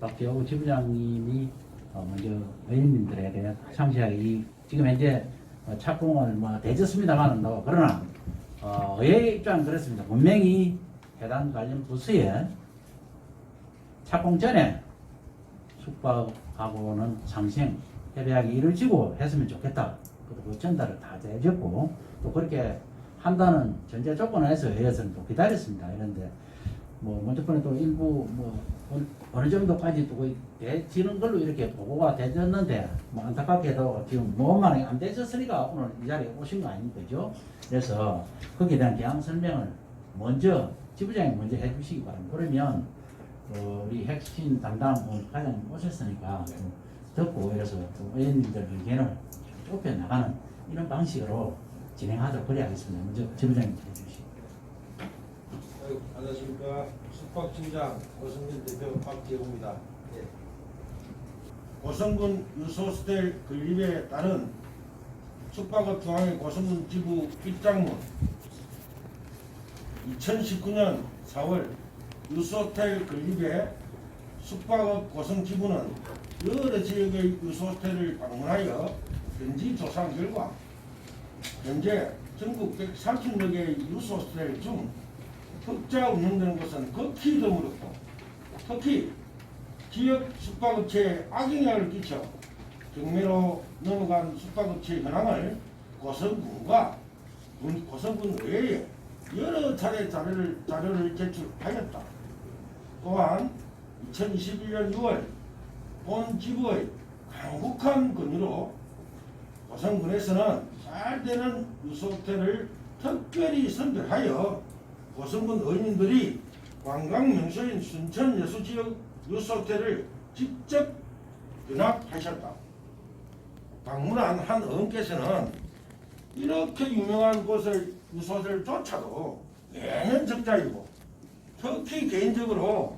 박재호 지부장님이 먼저 의원님들에 대해 상세하게 지금 현재 착공을 되졌습니다만은 그러나 의회 입장은 그렇습니다. 분명히 해당 관련 부서에 착공 전에 숙박하고는 상생 협약이 이루어지고 했으면 좋겠다. 그 전달을 다 해줬고 또 그렇게 한다는 전제 조건에서 의회에서는 또 기다렸습니다. 이런데 먼저 번에 또 일부 어느 정도까지 또 거의 되지는 걸로 이렇게 보고가 되졌는데 안타깝게도 지금 너무만 안 되졌으니까 오늘 이 자리에 오신 거 아닙니까? 그죠? 그래서 거기에 대한 개항 설명을 먼저 지부장이 먼저 해주시기 바랍니다. 그러면 우리 핵심 담당 과장님 오셨으니까 좀 듣고 이래서 의원님들 의견을 좁혀 나가는 이런 방식으로 진행하도록 그래야겠습니다. 먼저 지부장님 해주시기. 안녕하십니까. 숙박팀장 고성균 대표 박재호입니다. 예. 고성군 유소스텔 건립에 따른 숙박업 중앙의 고성군 지부 입장문 2019년 4월 유소호텔 건립에 숙박업 고성지부는 여러 지역의 유소호텔을 방문하여 현지 조사한 결과 현재 전국 130여 개의 유소호텔 중 흑자 운영되는 것은 극히 드물었고 특히 지역 숙박업체에 악영향을 끼쳐 경매로 넘어간 숙박업체의 현황을 고성군과 고성군 의회에 여러 차례 자료를 제출하였다. 또한 2021년 6월 본 지부의 강국한 건의로 고성군에서는 잘 되는 유소호텔을 특별히 선별하여 고성군 의원님들이 관광명소인 순천여수지역 유소호텔을 직접 견학하셨다. 방문한 한 의원께서는 이렇게 유명한 곳을 유소호텔조차도 매년 적자이고 특히 개인적으로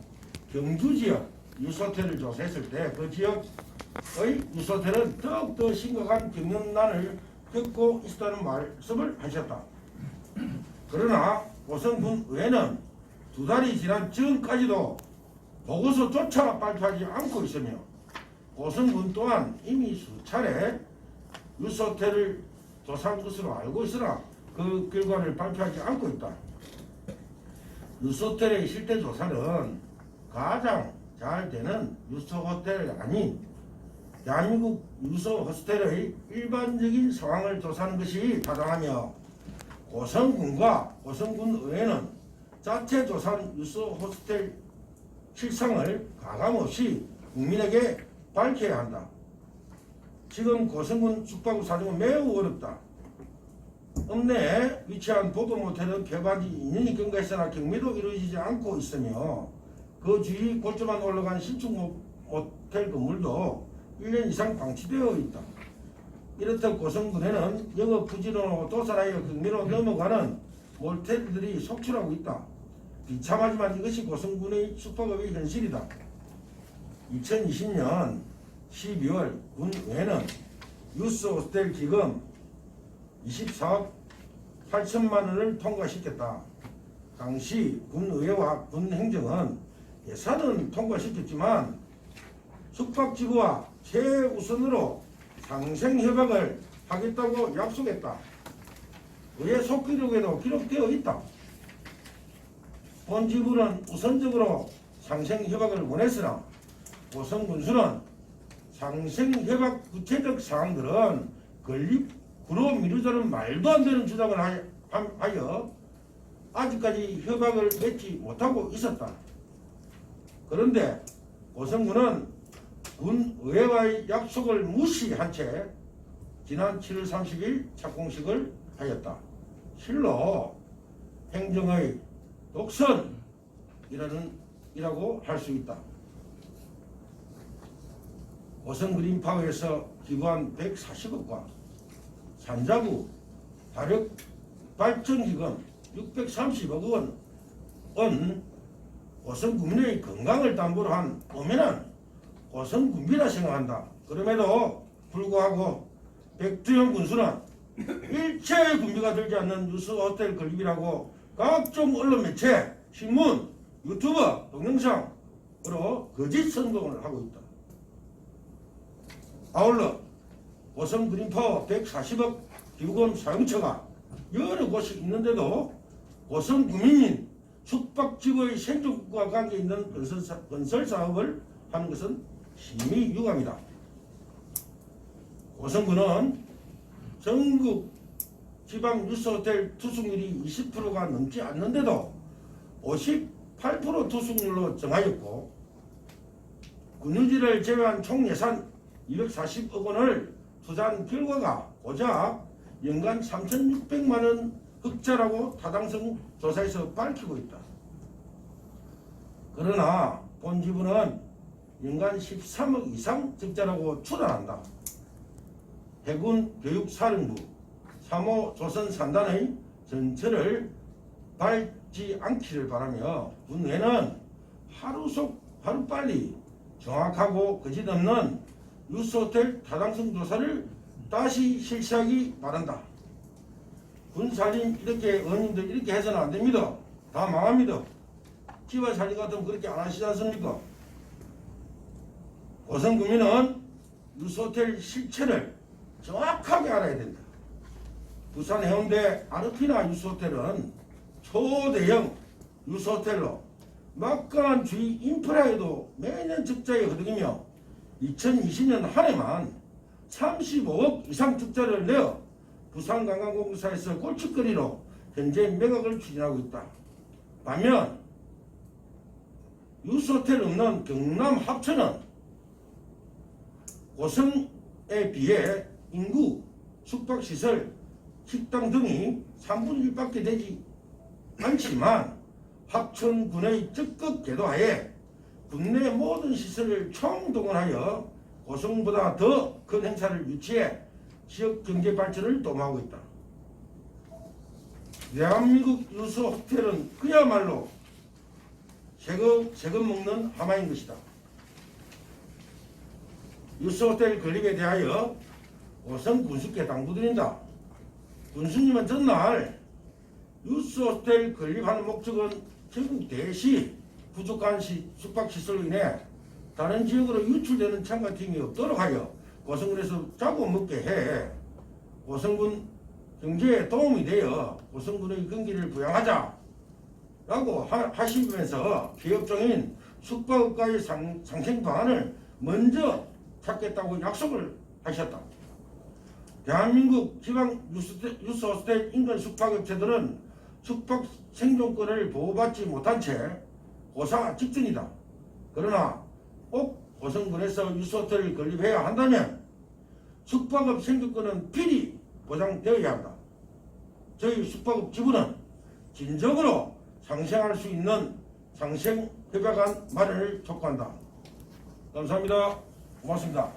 경주지역 유소호텔을 조사했을 때 그 지역의 유소호텔은 더욱더 심각한 경영난을 겪고 있다는 말씀을 하셨다. 그러나 고성군 의회는 2달이 지난 지금까지도 보고서조차 발표하지 않고 있으며 고성군 또한 이미 수차례 유소호텔을 조사한 것으로 알고 있으나 그 결과를 발표하지 않고 있다. 유소호텔의 실태 조사는 가장 잘 되는 유소호텔이 아닌 대한민국 유소호스텔의 일반적인 상황을 조사하는 것이 타당하며 고성군과 고성군 의회는 자체 조사한 유소호스텔 실상을 가감없이 국민에게 밝혀야 한다. 지금 고성군 숙박업 사정은 매우 어렵다. 읍내에 위치한 고급 모텔은 개관 지 2년이 경과했으나 경매도 이루어지지 않고 있으며 그 주위 골조만 올라간 신축 모텔 건물도 1년 이상 방치되어 있다. 이렇듯 고성군에는 영업 부진으로 도산하여 경매로 넘어가는 모텔들이 속출하고 있다. 비참하지만 이것이 고성군의 숙박업의 현실이다. 2020년 12월 군의회는 유소호스텔 기금 24억 8천만 원을 통과시켰다. 당시 군의회와 군행정은 예산은 통과시켰지만 숙박지부와 최우선으로 상생협약을 하겠다고 약속했다. 의회 속기록에도 기록되어 있다. 본지부는 우선적으로 상생협약을 원했으나 고성군수는 상생협약 구체적 사항들은 건립구로 미루자는 말도 안 되는 주장을 하여 아직까지 협약을 맺지 못하고 있었다. 그런데 고성군은 군의회와의 약속을 무시한 채 지난 7월 30일 착공식을 하였다. 실로 행정의 독선이라고 할 수 있다. 고성그린파워에서 기부한 140억과 산자부 화력발전기금 630억 원은 고성군민의 건강을 담보로 한 엄연한 고성군비라 생각한다. 그럼에도 불구하고 백두현 군수는 일체의 군비가 들지 않는 유소호텔 건립이라고 각종 언론 매체, 신문, 유튜브 동영상으로 거짓 선동을 하고 있다. 아울러 고성 그린파워 140억 기부금 사용처가 여러 곳이 있는데도 고성 구민인 숙박지구의 생존과 관계 있는 건설 사업을 하는 것은 심히 유감이다. 고성군은 전국 지방 유스호텔 투숙률이 20%가 넘지 않는데도 58% 투숙률로 정하였고, 군유지를 제외한 총 예산 240억 원을 투자한 결과가 고작 연간 3,600만 원 흑자라고 타당성 조사에서 밝히고 있다. 그러나 본 지부는 연간 13억 이상 적자라고 추론한다. 해군 교육사령부 3호 조선산단의 전철을 밟지 않기를 바라며 군내는 하루빨리 정확하고 거짓없는 유스호텔 타당성 조사를 다시 실시하기 바란다. 군살림 이렇게 의원님들 이렇게 해서는 안 됩니다. 다 망합니다. 지와 살림 같으면 그렇게 안 하시지 않습니까? 고성구민은 유스호텔 실체를 정확하게 알아야 된다. 부산 해운대 아르피나 유스호텔은 초대형 유스호텔로 막강한 주위 인프라에도 매년 적자에 허덕이며 2020년 한 해만 35억 이상 적자를 내어 부산관광공사에서 골칫거리로 현재 매각을 추진하고 있다. 반면 유스호텔 없는 경남 합천은 고성에 비해 인구, 숙박시설, 식당 등이 3분의 1밖에 되지 않지만 합천군의 적극 계도하에 국내 모든 시설을 총동원하여 고성보다 더 큰 행사를 유치해 지역 경제 발전을 도모하고 있다. 대한민국 유스호텔은 그야말로 세금 먹는 하마인 것이다. 유스호텔 건립에 대하여 고성 군수께 당부드린다. 군수님은 전날 유스호텔 건립하는 목적은 전국 대시 부족한 숙박시설로 인해 다른 지역으로 유출되는 참가팀이 없도록 하여 고성군에서 잡아먹게 해 고성군 경제에 도움이 되어 고성군의 경기를 부양하자 라고 하시면서 기업종인 숙박업과의 상생 방안을 먼저 찾겠다고 약속을 하셨다. 대한민국 지방 유스호텔 인근 숙박업체들은 숙박 생존권을 보호받지 못한 채 고사 직전이다. 그러나 꼭 고성군에서 유스호텔을 건립해야 한다면 숙박업 생존권은 필히 보장되어야 한다. 저희 숙박업 지부는 진정으로 상생할 수 있는 상생협약안 마련을 촉구한다. 감사합니다. 고맙습니다.